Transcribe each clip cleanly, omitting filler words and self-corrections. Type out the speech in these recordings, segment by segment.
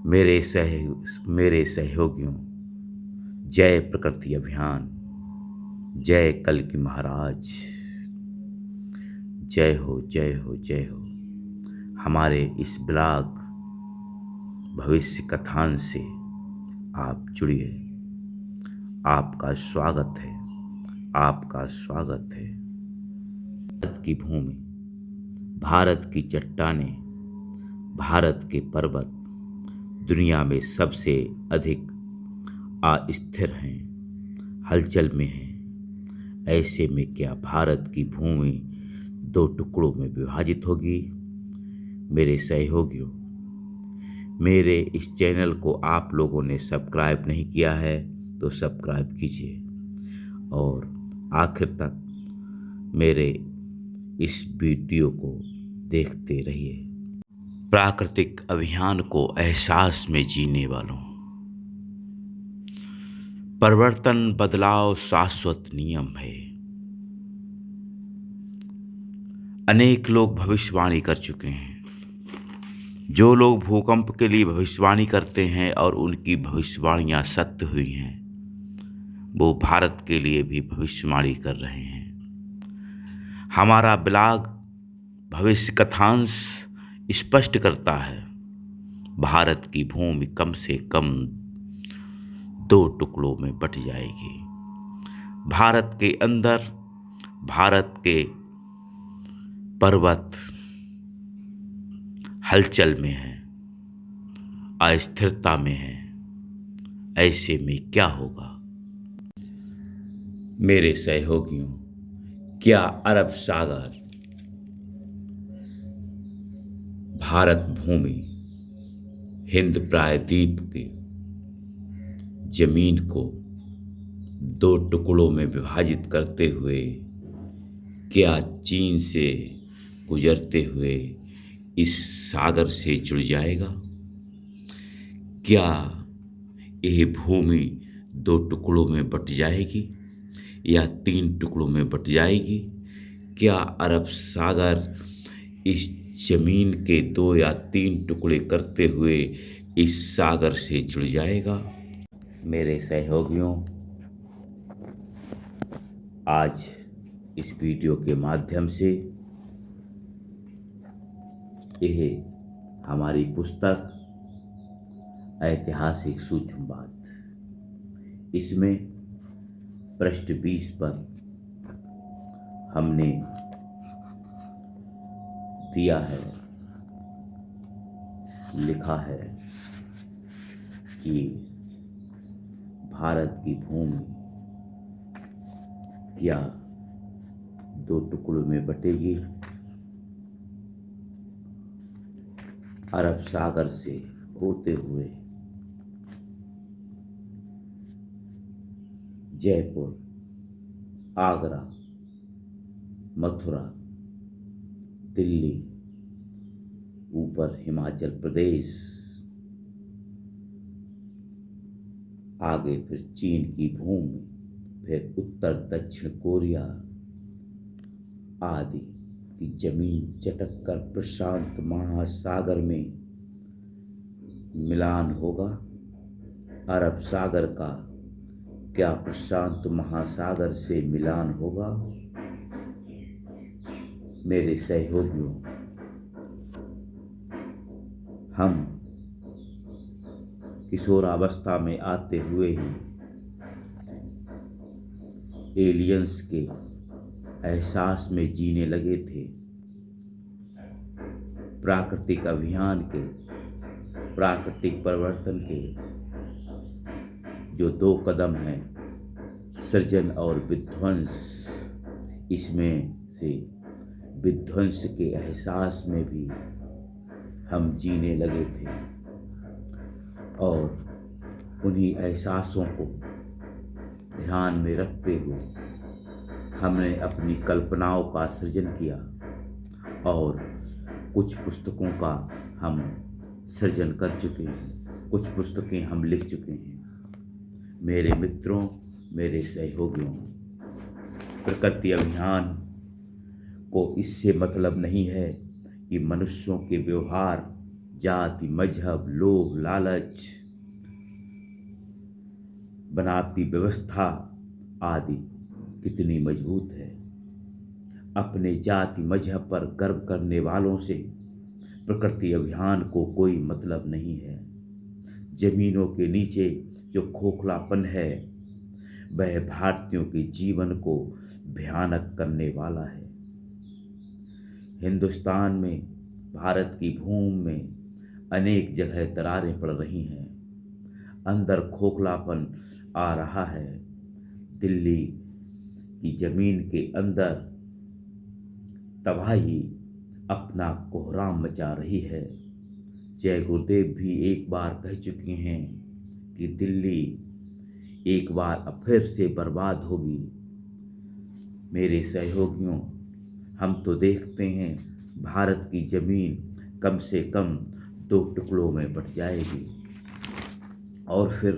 मेरे सहयोगियों, जय प्रकृति अभियान, जय कल की महाराज, जय हो जय हो जय हो। हमारे इस ब्लॉग भविष्य कथान से आप जुड़िए। आपका स्वागत है, आपका स्वागत है। भारत की भूमि, भारत की चट्टानें, भारत के पर्वत दुनिया में सबसे अधिक अस्थिर हैं, हलचल में हैं। ऐसे में क्या भारत की भूमि दो टुकड़ों में विभाजित होगी? मेरे सहयोगियों, मेरे इस चैनल को आप लोगों ने सब्सक्राइब नहीं किया है तो सब्सक्राइब कीजिए और आखिर तक मेरे इस वीडियो को देखते रहिए। प्राकृतिक अभियान को एहसास में जीने वालों, परिवर्तन बदलाव शाश्वत नियम है। अनेक लोग भविष्यवाणी कर चुके हैं। जो लोग भूकंप के लिए भविष्यवाणी करते हैं और उनकी भविष्यवाणियां सत्य हुई हैं, वो भारत के लिए भी भविष्यवाणी कर रहे हैं। हमारा ब्लॉग भविष्य कथांश स्पष्ट करता है, भारत की भूमि कम से कम दो टुकड़ों में बट जाएगी। भारत के अंदर भारत के पर्वत हलचल में है, अस्थिरता में है। ऐसे में क्या होगा? मेरे सहयोगियों, क्या अरब सागर, भारत भूमि, हिंद प्रायद्वीप की जमीन को दो टुकड़ों में विभाजित करते हुए, क्या चीन से गुजरते हुए इस सागर से जुड़ जाएगा? क्या यह भूमि दो टुकड़ों में बट जाएगी या तीन टुकड़ों में बट जाएगी? क्या अरब सागर इस जमीन के दो या तीन टुकड़े करते हुए इस सागर से जुड़ जाएगा? मेरे सहयोगियों, आज इस वीडियो के माध्यम से यह हमारी पुस्तक ऐतिहासिक सूक्ष्मवाद, इसमें पृष्ठ 20 पर हमने दिया है, लिखा है कि भारत की भूमि क्या दो टुकड़ों में बटेगी? अरब सागर से होते हुए जयपुर, आगरा, मथुरा, दिल्ली, ऊपर हिमाचल प्रदेश, आगे फिर चीन की भूमि, फिर उत्तर दक्षिण कोरिया आदि की जमीन चटक कर प्रशांत महासागर में मिलान होगा। अरब सागर का क्या प्रशांत महासागर से मिलान होगा? मेरे सहयोगियों, हम किशोरावस्था में आते हुए ही एलियंस के एहसास में जीने लगे थे। प्राकृतिक अभियान के, प्राकृतिक परिवर्तन के जो दो कदम हैं, सृजन और विध्वंस, इसमें से विध्वंस के एहसास में भी हम जीने लगे थे और उन्हीं एहसासों को ध्यान में रखते हुए हमने अपनी कल्पनाओं का सृजन किया और कुछ पुस्तकों का हम सृजन कर चुके हैं, कुछ पुस्तकें हम लिख चुके हैं। मेरे मित्रों, मेरे सहयोगियों, प्रकृति अभियान को इससे मतलब नहीं है कि मनुष्यों के व्यवहार जाति, मजहब, लोभ, लालच, बनावटी व्यवस्था आदि कितनी मजबूत है। अपने जाति मजहब पर गर्व करने वालों से प्रकृति अभियान को कोई मतलब नहीं है। जमीनों के नीचे जो खोखलापन है वह भारतीयों के जीवन को भयानक करने वाला है। हिंदुस्तान में, भारत की भूमि में अनेक जगह दरारें पड़ रही हैं। अंदर खोखलापन आ रहा है। दिल्ली की जमीन के अंदर तबाही अपना कोहराम मचा रही है। जय गुरुदेव भी एक बार कह चुके हैं कि दिल्ली एक बार अब फिर से बर्बाद होगी। मेरे सहयोगियों, हम तो देखते हैं भारत की जमीन कम से कम 2 टुकड़ों में बट जाएगी। और फिर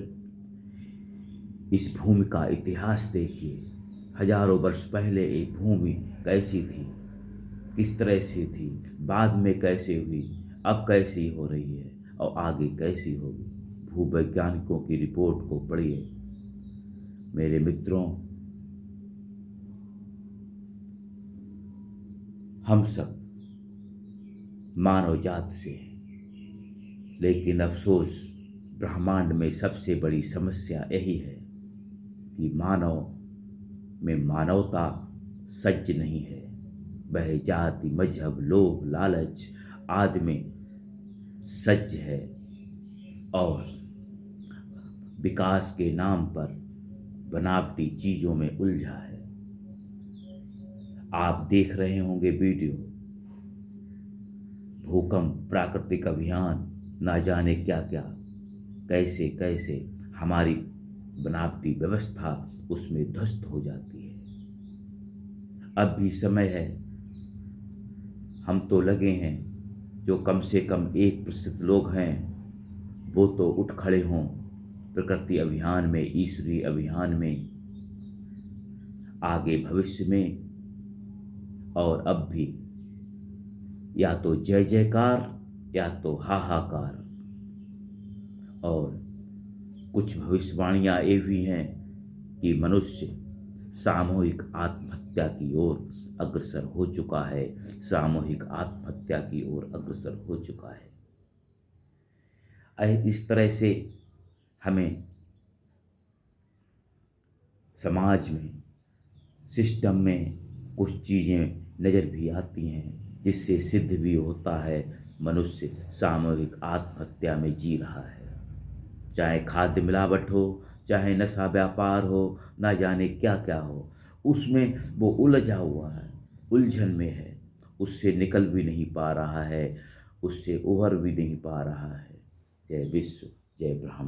इस भूमि का इतिहास देखिए। हजारों वर्ष पहले एक भूमि कैसी थी, किस तरह से थी, बाद में कैसे हुई, अब कैसी हो रही है और आगे कैसी होगी। भूवैज्ञानिकों की रिपोर्ट को पढ़िए। मेरे मित्रों, हम सब मानव जात से हैं, लेकिन अफसोस ब्रह्मांड में सबसे बड़ी समस्या यही है कि मानव में मानवता सज्ज नहीं है। वह जाति, मजहब, लोभ, लालच आदि में सज्ज है और विकास के नाम पर बनावटी चीजों में उलझा है। आप देख रहे होंगे वीडियो, भूकंप, प्राकृतिक अभियान, ना जाने क्या क्या, कैसे कैसे हमारी बनावटी व्यवस्था उसमें ध्वस्त हो जाती है। अब भी समय है, हम तो लगे हैं, जो कम से कम 1% लोग हैं वो तो उठ खड़े हों प्रकृति अभियान में, ईश्वरीय अभियान में, आगे भविष्य में। और अब भी या तो जय जयकार या तो हाहाकार। और कुछ भविष्यवाणियां ये भी हैं कि मनुष्य सामूहिक आत्महत्या की ओर अग्रसर हो चुका है, सामूहिक आत्महत्या की ओर अग्रसर हो चुका है। इस तरह से हमें समाज में, सिस्टम में कुछ चीज़ें नज़र भी आती हैं जिससे सिद्ध भी होता है मनुष्य सामूहिक आत्महत्या में जी रहा है। चाहे खाद्य मिलावट हो, चाहे नशा व्यापार हो, ना जाने क्या क्या हो, उसमें वो उलझा हुआ है, उलझन में है, उससे निकल भी नहीं पा रहा है, उससे उभर भी नहीं पा रहा है। जय विश्व, जय ब्रह्म।